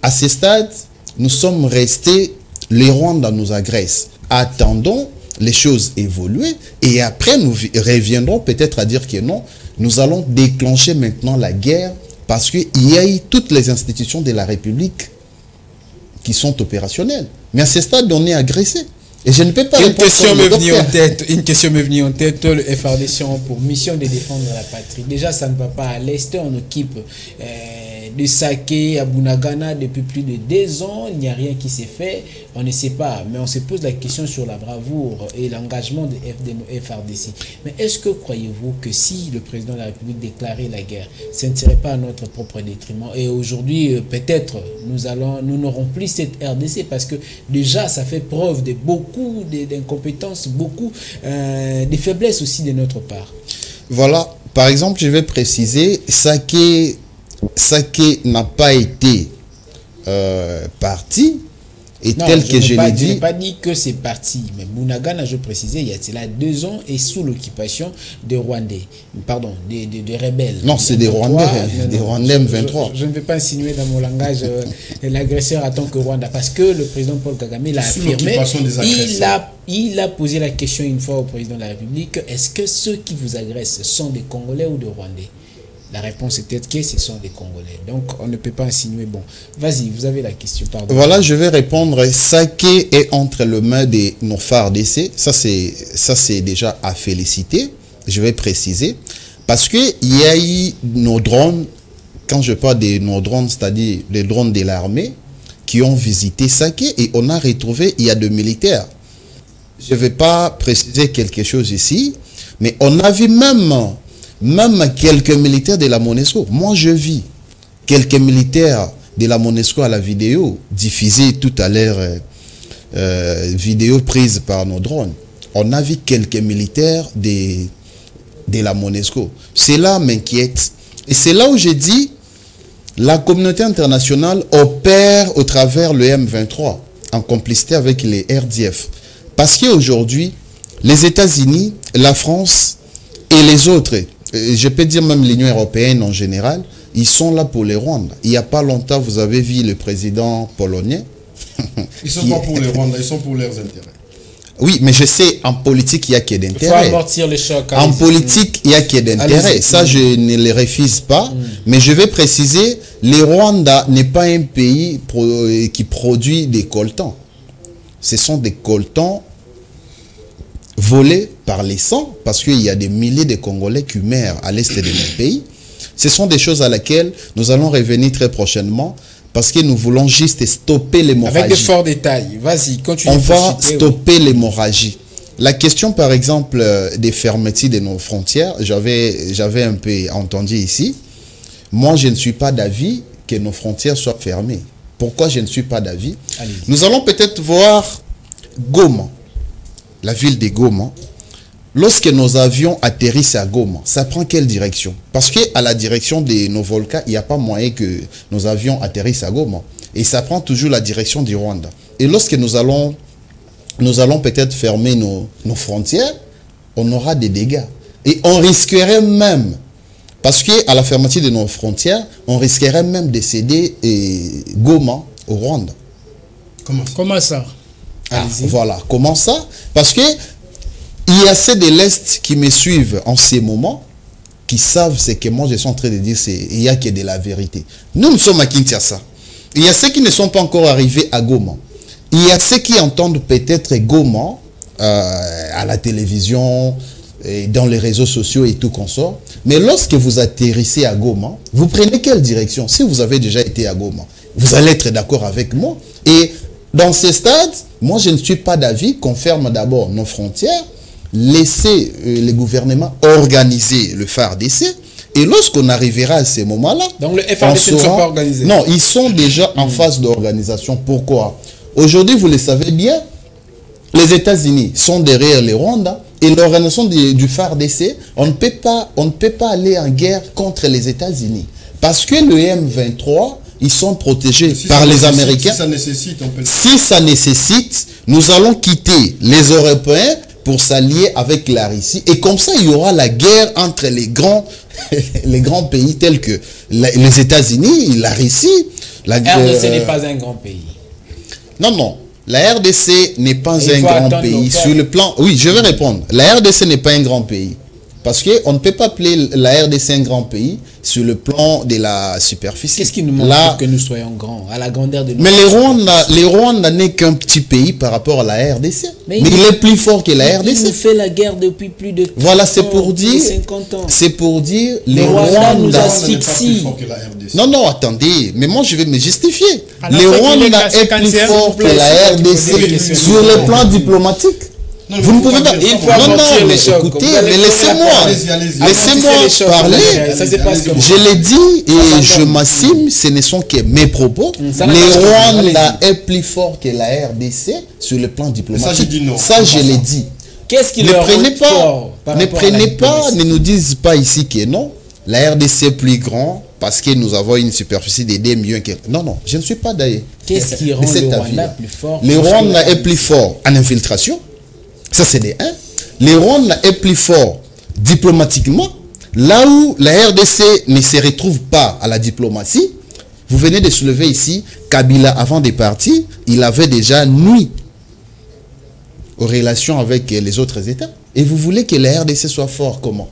Speaker 2: À ce stade, nous sommes restés... Les Rwandais nous agressent. Attendons les choses évoluer et après nous reviendrons peut-être à dire que non, nous allons déclencher maintenant la guerre parce qu'il y a eu toutes les institutions de la République qui sont opérationnelles. Mais à ce stade, on est agressé. Et je ne peux pas
Speaker 1: Une question m'est venue en tête. Le FRDC a pour mission de défendre la patrie. Déjà, ça ne va pas à l'Est. On occupe de Saké à Bunagana depuis plus de 2 ans. Il n'y a rien qui s'est fait. On ne sait pas. Mais on se pose la question sur la bravoure et l'engagement de FRDC. Mais est-ce que croyez-vous que si le président de la République déclarait la guerre, ce ne serait pas à notre propre détriment? Et aujourd'hui, peut-être, nous n'aurons plus cette RDC parce que déjà, ça fait preuve de beaucoup d'incompétences, beaucoup de faiblesses aussi de notre part.
Speaker 2: Voilà. Par exemple, je vais préciser, Saké n'a pas été parti. Et non, tel que je l'ai dit...
Speaker 1: Je n'ai pas dit que c'est parti. Mais Bunagana, je précisais, il y a cela 2 ans et sous l'occupation des Rwandais. Pardon, des rebelles.
Speaker 2: Non, c'est des Rwandais. Des Rwandais M23.
Speaker 1: Je ne vais pas insinuer dans mon langage l'agresseur en tant que Rwanda. Parce que le président Paul Kagame l'a affirmé. Il a posé la question une fois au président de la République. Est-ce que ceux qui vous agressent sont des Congolais ou des Rwandais? La réponse est peut-être que ce sont des Congolais. Donc, on ne peut pas insinuer. Bon, vas-y, vous avez la question. Pardon.
Speaker 2: Voilà, je vais répondre. Saké est entre les mains de nos FARDC. Ça, c'est déjà à féliciter. Je vais préciser. Parce qu'il y a eu nos drones, quand je parle de nos drones, c'est-à-dire les drones de l'armée, qui ont visité Saké et on a retrouvé, il y a 2 militaires. Je ne vais pas préciser quelque chose ici, mais on a vu même même quelques militaires de la MONUSCO. Moi, je vis quelques militaires de la MONUSCO à la vidéo, diffusée tout à l'heure, vidéo prise par nos drones. On a vu quelques militaires de la MONUSCO. Cela m'inquiète. Et c'est là où j'ai dit, la communauté internationale opère au travers le M23, en complicité avec les RDF. Parce qu'aujourd'hui, les États-Unis, la France et les autres, je peux dire même l'Union européenne en général, ils sont là pour les Rwandais. Il n'y a pas longtemps, vous avez vu le président polonais.
Speaker 3: Ils ne sont pas pour les Rwandais, ils sont pour leurs intérêts.
Speaker 2: Oui, mais je sais, en politique, il n'y a que d'intérêt.
Speaker 1: Il faut amortir le choc.
Speaker 2: En politique, il n'y a que d'intérêt. Ça, je ne le refuse pas. Mais je vais préciser, le Rwanda n'est pas un pays qui produit des coltans. Ce sont des coltans volés par les sangs, parce qu'il y a des milliers de Congolais qui meurent à l'est de notre pays. Ce sont des choses à laquelle nous allons revenir très prochainement, parce que nous voulons juste stopper l'hémorragie.
Speaker 1: Avec de forts détails. Vas-y, continue.
Speaker 2: On va stopper l'hémorragie. La question, par exemple, des fermetures de nos frontières, j'avais un peu entendu ici. Moi, je ne suis pas d'avis que nos frontières soient fermées. Pourquoi je ne suis pas d'avis? Nous allons peut-être voir Goma, la ville de Goma. Lorsque nos avions atterrissent à Goma, ça prend quelle direction? Parce qu'à la direction de nos volcans, il n'y a pas moyen que nos avions atterrissent à Goma. Et ça prend toujours la direction du Rwanda. Et lorsque nous allons peut-être fermer nos frontières, on aura des dégâts. Et on risquerait même, parce qu'à la fermeture de nos frontières, on risquerait même de céder Goma au Rwanda.
Speaker 3: Comment ça?
Speaker 2: Voilà, comment ça? Parce que il y a ceux de l'Est qui me suivent en ces moments, qui savent ce que moi je suis en train de dire, il n'y a que de la vérité. Nous sommes à Kinshasa. Il y a ceux qui ne sont pas encore arrivés à Goma. Il y a ceux qui entendent peut-être Goma à la télévision, et dans les réseaux sociaux et tout consort. Mais lorsque vous atterrissez à Goma, vous prenez quelle direction? Si vous avez déjà été à Goma, vous allez être d'accord avec moi. Et dans ce stade, moi je ne suis pas d'avis qu'on ferme d'abord nos frontières, laisser le gouvernement organiser le FARDC, et lorsqu'on arrivera à ces moments-là...
Speaker 1: Donc le FARDC ne sont pas organisés?
Speaker 2: Non, ils sont déjà en phase d'organisation. Pourquoi? Aujourd'hui, vous le savez bien, les États-Unis sont derrière les Rwandais, et l'organisation du FARDC, on ne peut pas aller en guerre contre les États-Unis. Parce que le M23, ils sont protégés par les Américains.
Speaker 3: Si ça nécessite, on peut le faire.
Speaker 2: Si ça nécessite, nous allons quitter les Européens pour s'allier avec la Russie. Et comme ça, il y aura la guerre entre les grands pays tels que les États-Unis, la Russie.
Speaker 1: La RDC n'est pas un grand pays.
Speaker 2: Non, non. La RDC n'est pas un grand pays. Sur le plan... Oui, je vais répondre. La RDC n'est pas un grand pays. Parce qu'on ne peut pas appeler la RDC un grand pays sur le plan de la superficie.
Speaker 1: Qu'est-ce qui nous manque pour que nous soyons grands, à la grandeur de notre...
Speaker 2: Mais les Rwandais n'est qu'un petit pays par rapport à la RDC. Mais il est plus fort que la RDC.
Speaker 1: Il nous fait la guerre depuis plus de 50
Speaker 2: voilà, c'est pour dire...
Speaker 1: 50 ans.
Speaker 2: C'est pour dire...
Speaker 1: Les Rwandais nous asphyxient.
Speaker 2: Non, non, attendez. Mais moi, je vais me justifier. Les Rwandais est plus fort que la RDC sur le plan diplomatique.
Speaker 3: Non,
Speaker 2: vous ne pouvez pas.
Speaker 1: Non,
Speaker 2: mais écoutez, mais laissez-moi parler. Je l'ai dit et je m'assume, ce ne sont que mes propos. Les Rwandais est plus fort que la RDC sur le plan diplomatique. Ça, je l'ai dit.
Speaker 1: Qu'est-ce qui
Speaker 2: ne prenez pas, ne nous disent pas ici que non. La RDC est plus grand parce que nous avons une superficie des 2 millions. Non, non, je ne suis pas d'ailleurs.
Speaker 1: Qu'est-ce qui rend le Rwanda plus fort?
Speaker 2: Le Rwanda est plus fort en infiltration. Ça, c'est des 1. Le Rwanda est plus fort diplomatiquement. Là où la RDC ne se retrouve pas à la diplomatie, vous venez de soulever ici, Kabila, avant de partir, il avait déjà nuit aux relations avec les autres États. Et vous voulez que la RDC soit fort comment?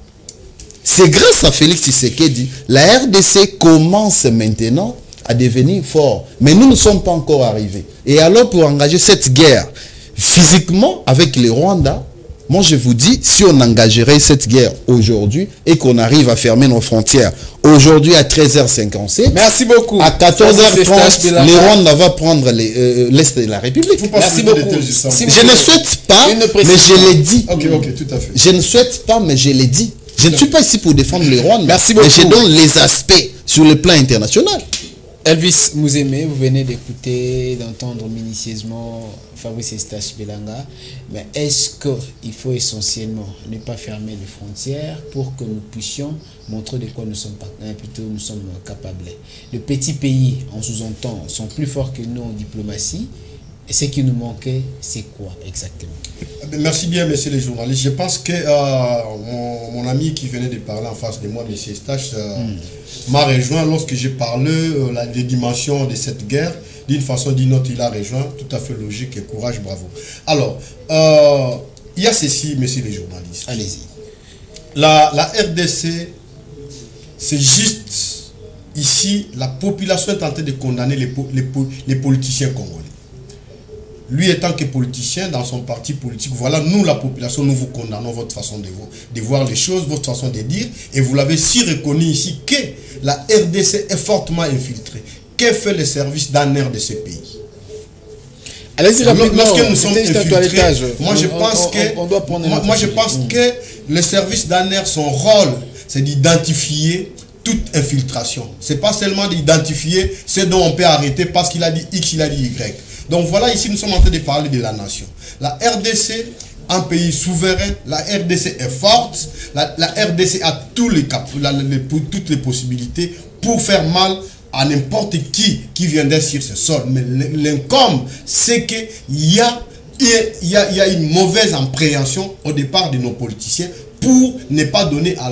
Speaker 2: C'est grâce à Félix Tshisekedi. La RDC commence maintenant à devenir fort. Mais nous ne sommes pas encore arrivés. Et alors, pour engager cette guerre physiquement avec les Rwandais, moi je vous dis, si on engagerait cette guerre aujourd'hui et qu'on arrive à fermer nos frontières aujourd'hui à 13h57,
Speaker 1: merci beaucoup.
Speaker 2: À 14h30, les Rwandais vont prendre l'Est de la République.
Speaker 1: Merci beaucoup.
Speaker 2: Je ne souhaite pas, mais je l'ai dit.
Speaker 3: Ok, tout à fait.
Speaker 2: Je ne souhaite pas, mais je l'ai dit. Je ne suis pas ici pour défendre les Rwandais.
Speaker 1: Merci beaucoup.
Speaker 2: Mais je donne les aspects sur le plan international.
Speaker 1: Elvis Mouzeme, vous venez d'écouter, d'entendre minutieusement Fabrice Eustache Belanga. Mais est-ce qu'il faut essentiellement ne pas fermer les frontières pour que nous puissions montrer de quoi nous sommes, nous sommes capables? Les petits pays, on sous-entend, sont plus forts que nous en diplomatie. Et ce qui nous manquait, c'est quoi exactement?
Speaker 3: Merci bien, messieurs les journalistes. Je pense que mon ami qui venait de parler en face de moi, M. Eustache, m'a rejoint lorsque j'ai parlé des dimensions de cette guerre. D'une façon ou d'une autre, il a rejoint. Tout à fait logique et courage, bravo. Alors, il y a ceci, messieurs les journalistes.
Speaker 1: Allez-y.
Speaker 3: La RDC, c'est juste ici, la population est en train de condamner les politiciens congolais. Lui étant que politicien dans son parti politique, voilà, nous la population, nous vous condamnons votre façon de voir les choses, votre façon de dire, et vous l'avez si reconnu ici que la RDC est fortement infiltrée. Que fait le service d'ANER de ce pays?
Speaker 1: Allez-y rapidement.
Speaker 3: Lorsque nous sommes infiltrés, moi je pense que le service d'ANER, son rôle, c'est d'identifier toute infiltration. C'est pas seulement d'identifier ce dont on peut arrêter parce qu'il a dit X, il a dit Y. Donc voilà, ici nous sommes en train de parler de la nation. La RDC, un pays souverain, la RDC est forte, la RDC a toutes les possibilités pour faire mal à n'importe qui viendrait sur ce sol. Mais l'incombe, c'est qu'il y a une mauvaise appréhension au départ de nos politiciens pour ne pas donner à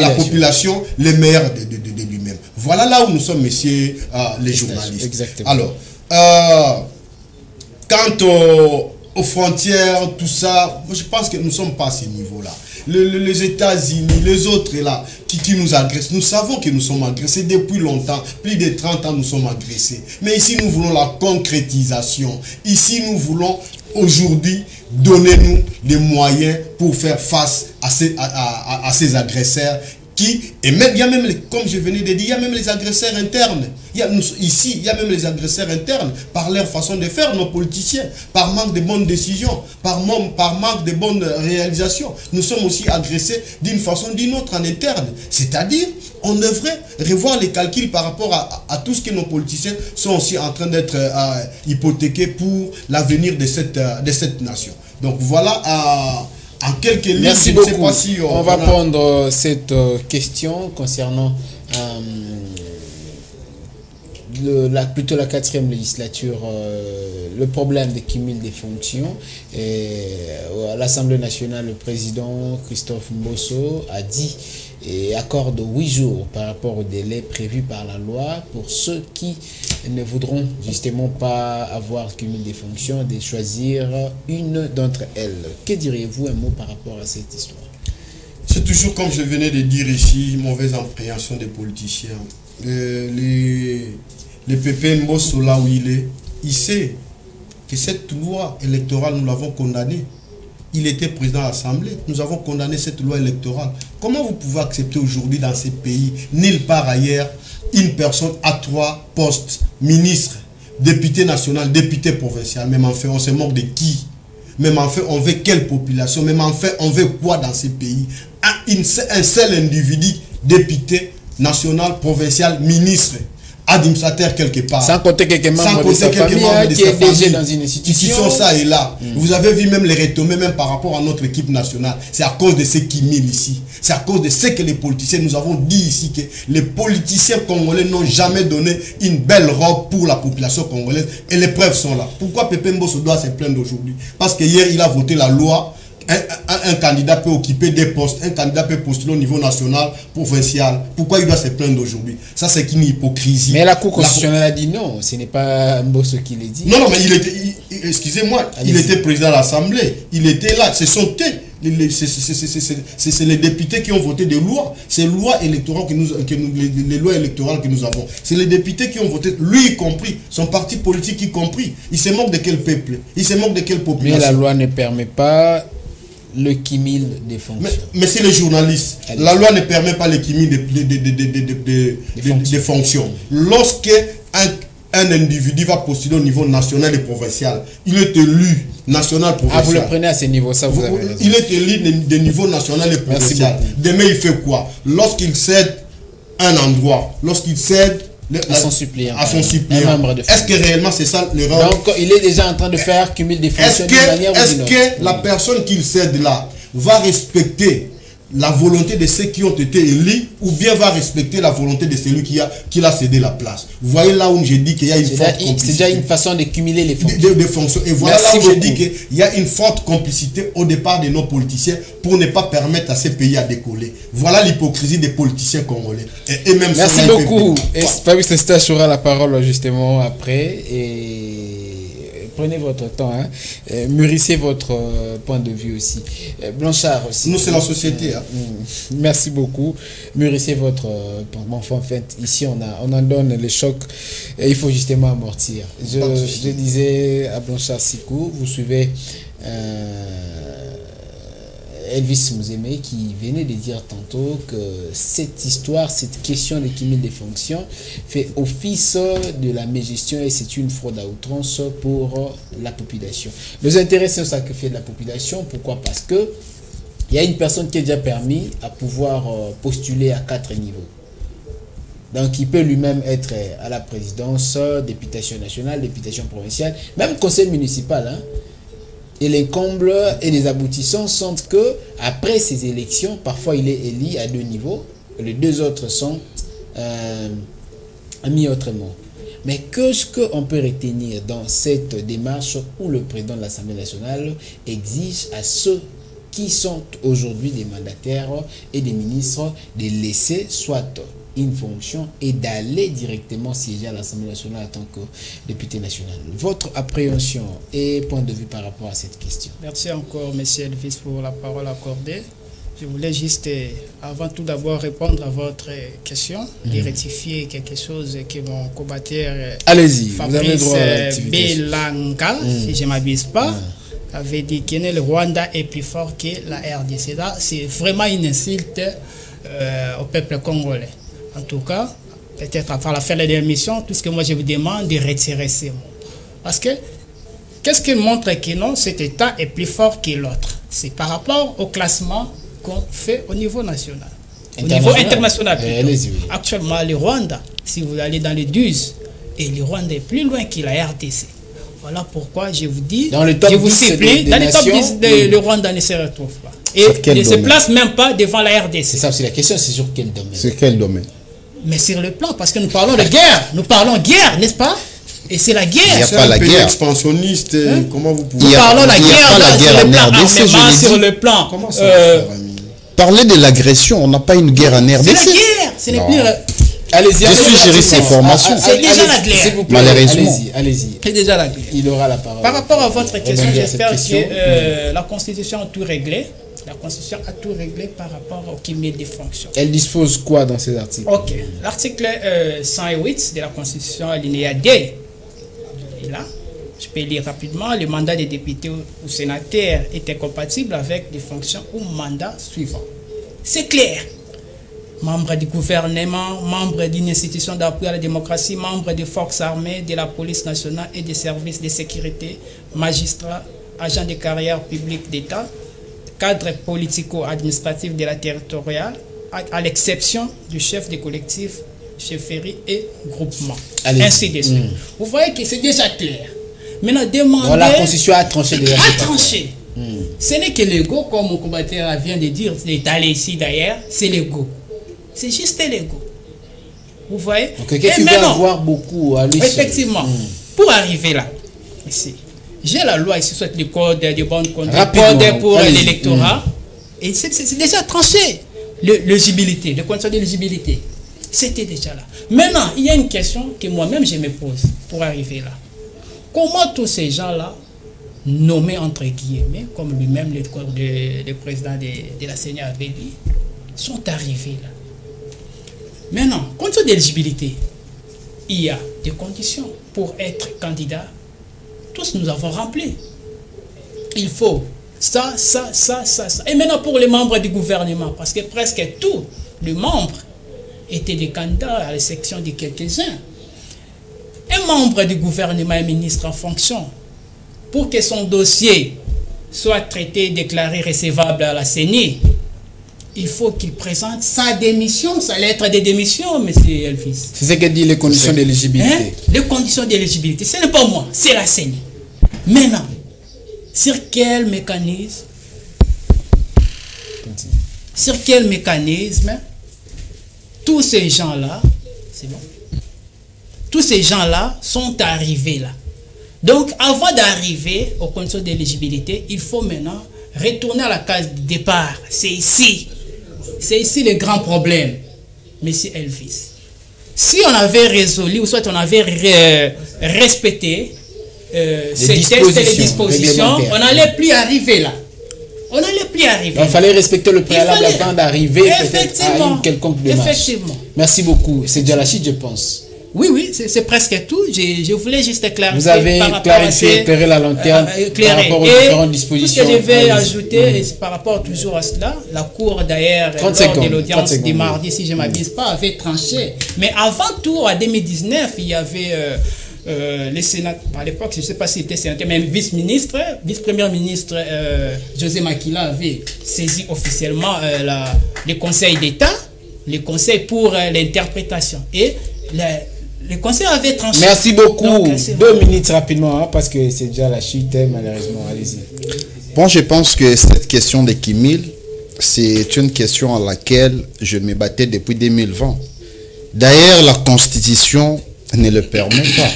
Speaker 3: la population les meilleurs de lui-même. Voilà là où nous sommes, messieurs les journalistes.
Speaker 1: Exactement.
Speaker 3: Alors, quant aux frontières, tout ça, je pense que nous ne sommes pas à ce niveau-là. Les États-Unis, les autres là, qui nous agressent, nous savons que nous sommes agressés depuis longtemps, plus de 30 ans nous sommes agressés. Mais ici nous voulons la concrétisation. Ici nous voulons aujourd'hui donner-nous les moyens pour faire face à ces agresseurs et même, il y a même, comme je venais de dire, il y a même les agresseurs internes. Ici, il y a même les agresseurs internes par leur façon de faire, nos politiciens, par manque de bonnes décisions, par manque de bonnes réalisations. Nous sommes aussi agressés d'une façon ou d'une autre en interne. C'est-à-dire, on devrait revoir les calculs par rapport à tout ce que nos politiciens sont aussi en train d'être hypothéqués pour l'avenir de cette nation. Donc voilà. En quelques lignes,
Speaker 1: merci
Speaker 3: je ne sais
Speaker 1: beaucoup.
Speaker 3: Pas si
Speaker 1: on va prendre cette question concernant plutôt la 4e législature, le problème de cumul des fonctions. À l'Assemblée nationale, le président Christophe Mbosso a dit et accorde 8 jours par rapport au délai prévu par la loi pour ceux qui ne voudront justement pas avoir cumul des fonctions, de choisir une d'entre elles. Que diriez-vous un mot par rapport à cette histoire?
Speaker 3: C'est toujours comme je venais de dire ici, mauvaise appréhension des politiciens. Le PP Mbosso, là où il sait que cette loi électorale, nous l'avons condamnée. Il était président de l'Assemblée. Nous avons condamné cette loi électorale. Comment vous pouvez accepter aujourd'hui dans ces pays, nulle part ailleurs, une personne à 3 postes, ministre, député national, député provincial? Même en fait, on se moque de qui? Même en fait, on veut quelle population? Même en fait, on veut quoi dans ces pays? Un seul individu, député national, provincial, ministre, administrateur quelque part.
Speaker 1: Sans compter quelques membres de sa famille qui est déjà dans une institution.
Speaker 3: Qui sont ça et là. Vous avez vu même les retombées même par rapport à notre équipe nationale. C'est à cause de ce qui mille ici. C'est à cause de ce que les politiciens, nous avons dit ici que les politiciens congolais n'ont jamais donné une belle robe pour la population congolaise. Et les preuves sont là. Pourquoi Pépé Mbosso doit se plaindre aujourd'hui? Parce que hier, il a voté la loi. Un candidat peut occuper des postes, un candidat peut postuler au niveau national, provincial. Pourquoi il doit se plaindre aujourd'hui? Ça, c'est une hypocrisie.
Speaker 1: Mais la Cour constitutionnelle a dit non, ce n'est pas Mbosso qui l'a dit.
Speaker 3: Non, mais excusez-moi, il était président de l'Assemblée. Il était là. C'est les députés qui ont voté des lois. C'est les lois électorales que nous avons. C'est les députés qui ont voté, lui y compris, son parti politique y compris. Il se moque de quel peuple? Il se moque de quelle population?
Speaker 1: Mais la loi ne permet pas le cumul des fonctions.
Speaker 3: Mais c'est les journalistes. La loi ne permet pas le cumul des fonctions. Lorsque un individu va postuler au niveau national et provincial, il est élu national provincial.
Speaker 1: Ah, vous le prenez à ce niveau, ça vous avez raison.
Speaker 3: Il est élu de niveau national et provincial. Demain, il fait quoi? Lorsqu'il cède un endroit, lorsqu'il cède
Speaker 1: à son suppléant,
Speaker 3: est-ce que réellement c'est ça l'erreur?
Speaker 1: Donc il est déjà en train de faire cumul des fonctions d'une manière ou d'une autre.
Speaker 3: Est-ce que la personne qu'il cède là va respecter la volonté de ceux qui ont été élus ou bien va respecter la volonté de celui qui a cédé la place? Vous voyez là où j'ai dit qu'il y a une forte complicité.
Speaker 1: C'est déjà une façon de cumuler les fonctions.
Speaker 3: Des fonctions. Et voilà là où j'ai dit qu'il y a une forte complicité au départ de nos politiciens pour ne pas permettre à ces pays à décoller. Voilà l'hypocrisie des politiciens congolais. Et même
Speaker 1: merci beaucoup. Fabrice Eustache aura la parole justement après. Et prenez votre temps, hein. Mûrissez votre point de vue aussi. Blanchard aussi.
Speaker 3: Nous, c'est la société.
Speaker 1: Merci beaucoup. Mûrissez votre... en fait, ici, on en donne le choc et il faut justement amortir. Je disais à Blanchard Sikou, vous suivez Elvis Mouzeme qui venait de dire tantôt que cette histoire, cette question de cumul des fonctions fait office de la mégestion et c'est une fraude à outrance pour la population. Les intérêts, c'est ça que fait de la population. Pourquoi? Parce que il y a une personne qui est déjà permis à pouvoir postuler à 4 niveaux. Donc, il peut lui-même être à la présidence, députation nationale, députation provinciale, même conseil municipal, hein. Et les combles et les aboutissants sont que après ces élections, parfois il est élu à 2 niveaux, les 2 autres sont mis autrement. Mais qu'est-ce qu'on peut retenir dans cette démarche où le président de l'Assemblée nationale exige à ceux qui sont aujourd'hui des mandataires et des ministres de laisser soit une fonction et d'aller directement siéger à l'Assemblée nationale en tant que député national? Votre appréhension et point de vue par rapport à cette question?
Speaker 4: Merci encore, monsieur Elvis, pour la parole accordée. Je voulais juste, avant tout d'abord, répondre à votre question, et rectifier quelque chose que mon combattant Fabrice Belanga, si je ne m'abuse pas, avait dit que le Rwanda est plus fort que la RDC. C'est vraiment une insulte au peuple congolais. En tout cas, peut-être à la fin de l'émission, tout ce que moi je vous demande de retirer ces mots. Parce que, qu'est-ce qui montre que non, cet État est plus fort que l'autre? C'est par rapport au classement qu'on fait au niveau national. Au niveau international. Actuellement, le Rwanda, si vous allez dans les 12, et le Rwanda est plus loin que la RDC. Voilà pourquoi je vous dis, je vous supplie, dans les top 10, le Rwanda ne se retrouve pas. Et ne se place même pas devant la RDC.
Speaker 1: C'est ça aussi la question, c'est sur quel domaine?
Speaker 2: C'est quel domaine?
Speaker 4: Mais sur le plan, parce que nous parlons de guerre. Nous parlons guerre, n'est-ce pas? Et c'est la guerre.
Speaker 2: Il n'y a pas la guerre.
Speaker 3: Expansionniste, comment vous pouvez...
Speaker 4: Nous parlons de la guerre sur le plan.
Speaker 3: Comment ça
Speaker 2: parler de l'agression, on n'a pas une guerre en RDC.
Speaker 4: C'est la guerre. Ce n'est plus...
Speaker 1: Allez-y,
Speaker 2: je suis juriste ces formations.
Speaker 4: C'est déjà la guerre.
Speaker 2: Malheureusement.
Speaker 1: Allez-y.
Speaker 4: C'est déjà la guerre.
Speaker 1: Il aura la parole.
Speaker 4: Par rapport à votre question, j'espère que la Constitution a tout réglé. La Constitution a tout réglé par rapport au cumul des fonctions.
Speaker 1: Elle dispose quoi dans ces articles?
Speaker 4: Ok. L'article 108 de la Constitution, alinéa D. Et là, je peux lire rapidement. Le mandat des députés ou sénateurs est incompatible avec des fonctions ou mandats suivants. C'est clair. Membre du gouvernement, membre d'une institution d'appui à la démocratie, membre des forces armées, de la police nationale et des services de sécurité, magistrat, agent de carrière publique d'État, cadre politico-administratif de la territoriale, à l'exception du chef des collectifs, chefferie et groupement. Ainsi de suite. Vous voyez que c'est déjà clair. Maintenant, demandez...
Speaker 1: La Constitution a tranché déjà.
Speaker 4: A tranché. Ce n'est que l'ego, comme mon combattant vient de dire, d'aller ici d'ailleurs, c'est l'ego. C'est juste l'ego. Vous voyez?
Speaker 1: Okay, tu vas avoir beaucoup à l'échelle.
Speaker 4: Effectivement. Pour arriver là, ici, j'ai la loi ici, soit le code de bonne conduite, le code pour l'électorat. Et c'est déjà tranché. L'éligibilité, les conditions d'éligibilité. C'était déjà là. Maintenant, il y a une question que moi-même je me pose pour arriver là. Comment tous ces gens-là, nommés entre guillemets, comme lui-même le président de la CENI avait dit, sont arrivés là? Maintenant, condition d'éligibilité, il y a des conditions pour être candidat. Tous nous avons rempli. Il faut ça. Et maintenant pour les membres du gouvernement, parce que presque tous les membres étaient des candidats à l'exception de quelques-uns. Un membre du gouvernement est ministre en fonction. Pour que son dossier soit traité, déclaré recevable à la CENI, il faut qu'il présente sa démission, sa lettre de démission, M. Elvis.
Speaker 1: C'est ce que dit les conditions d'éligibilité.
Speaker 4: Hein? Les conditions d'éligibilité, ce n'est pas moi, c'est la CENI. Maintenant, sur quel mécanisme tous ces gens-là, c'est bon, tous ces gens-là sont arrivés là. Donc, avant d'arriver aux conditions d'éligibilité, il faut maintenant retourner à la case de départ. C'est ici le grand problème, Monsieur Elvis. Si on avait résolu, ou soit on avait respecté ces textes et les dispositions, on n'allait plus arriver là. On n'allait plus arriver.
Speaker 1: Il fallait respecter le préalable avant d'arriver à une quelconque démarche.
Speaker 4: Effectivement.
Speaker 1: Merci beaucoup. C'est Dialachid, je pense.
Speaker 4: Oui, c'est presque tout. Je voulais juste éclairer.
Speaker 1: Vous avez éclairé la lanterne par rapport aux différentes dispositions.
Speaker 4: Ce que je vais ajouter, c'est par rapport toujours à cela, la Cour d'ailleurs, lors de l'audience du mardi, si je ne m'abuse pas, avait tranché. Mais avant tout, en 2019, il y avait le Sénat, à l'époque, je ne sais pas s'il était sénateur, mais vice-premier ministre José Makila avait saisi officiellement le Conseil d'État, le Conseil pour l'interprétation. Et le Conseil avait tranché.
Speaker 1: Merci beaucoup. Donc, 2 minutes rapidement, hein, parce que c'est déjà la chute, malheureusement. Allez-y.
Speaker 2: Bon, je pense que cette question des Kimil, c'est une question à laquelle je me battais depuis 2020. D'ailleurs, la Constitution ne le permet pas.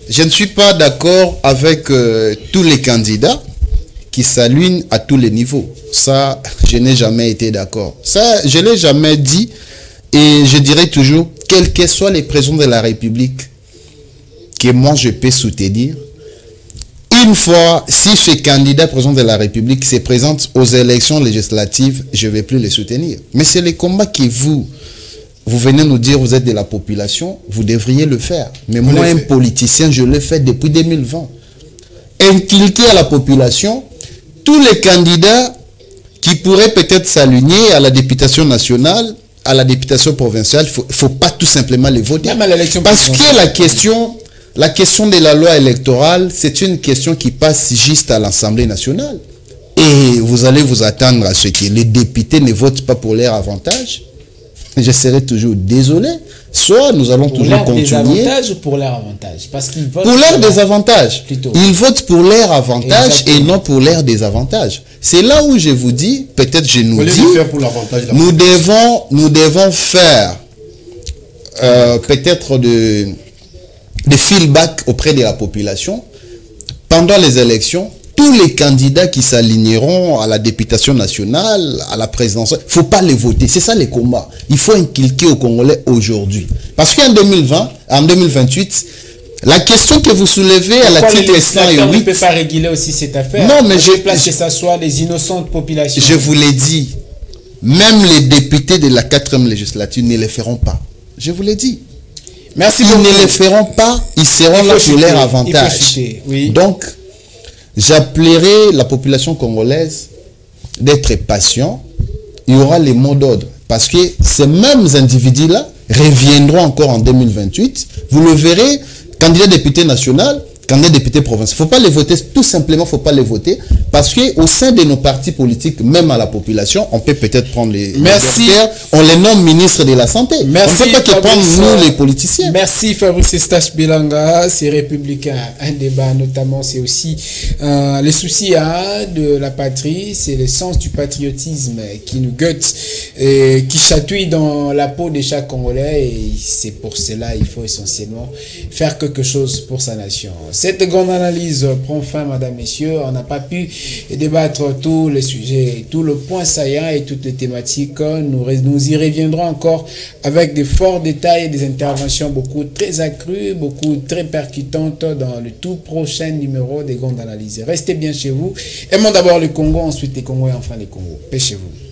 Speaker 2: Je ne suis pas d'accord avec tous les candidats qui s'alignent à tous les niveaux. Ça, je n'ai jamais été d'accord. Ça, je ne l'ai jamais dit. Et je dirais toujours, quels que soient les présidents de la République que moi je peux soutenir, une fois, si ce candidat président de la République se présente aux élections législatives, je ne vais plus les soutenir. Mais c'est le combat que vous venez nous dire, vous êtes de la population, vous devriez le faire. Mais moi, un politicien, je le fais depuis 2020. Inculquer à la population tous les candidats qui pourraient peut-être s'aligner à la députation nationale, à la députation provinciale, il ne faut pas tout simplement les voter. Parce que la question de la loi électorale, c'est une question qui passe juste à l'Assemblée nationale. Et vous allez vous attendre à ce que les députés ne votent pas pour leur avantage. Je serai toujours désolé. Soit nous allons toujours continuer.
Speaker 1: Pour leur désavantage ou pour leur avantage? Parce qu'ils votent
Speaker 2: pour leur désavantage. Ils votent pour leur avantage et non pour leur désavantage. C'est là où je vous dis, peut-être je nous dis, nous devons faire peut-être de feedback auprès de la population pendant les élections. Tous les candidats qui s'aligneront à la députation nationale, à la présidentielle, il ne faut pas les voter. C'est ça les combats. Il faut inculquer aux Congolais aujourd'hui. Parce qu'en 2028, la question que vous soulevez à la titre 108...
Speaker 1: On ne peut pas réguler aussi cette affaire.
Speaker 2: Non, mais
Speaker 1: place que ça soit les innocentes populations.
Speaker 2: Je vous l'ai dit. Même les députés de la 4e législature ne les feront pas. Je vous l'ai dit.
Speaker 1: Merci
Speaker 2: beaucoup. Ils ne les feront pas. Ils seront là pour leur avantage.
Speaker 1: Oui.
Speaker 2: Donc, j'appellerai la population congolaise d'être patient. Il y aura les mots d'ordre. Parce que ces mêmes individus-là reviendront encore en 2028. Vous le verrez, candidat député national, candidat député provincial. Il ne faut pas les voter, tout simplement, il ne faut pas les voter. Parce qu'au sein de nos partis politiques, même à la population, on peut peut-être prendre les militaires, on les nomme ministres de la Santé.
Speaker 1: Merci,
Speaker 2: on ne peut pas que prendre nous, les politiciens.
Speaker 1: Merci Fabrice Eustache Bilanga, c'est républicain. Un débat, notamment, c'est aussi le souci de la patrie, c'est le sens du patriotisme qui nous guette et qui chatouille dans la peau de chaque Congolais. Et c'est pour cela il faut essentiellement faire quelque chose pour sa nation. Cette grande analyse prend fin, mesdames, messieurs. On n'a pas pu débattre tous les sujets, tout le point saillant et toutes les thématiques. Nous y reviendrons encore avec des forts détails et des interventions beaucoup très accrues, beaucoup très percutantes dans le tout prochain numéro des grandes analyses. Restez bien chez vous. Aimons d'abord le Congo, ensuite les Congos et enfin les Congos. Paix chez vous.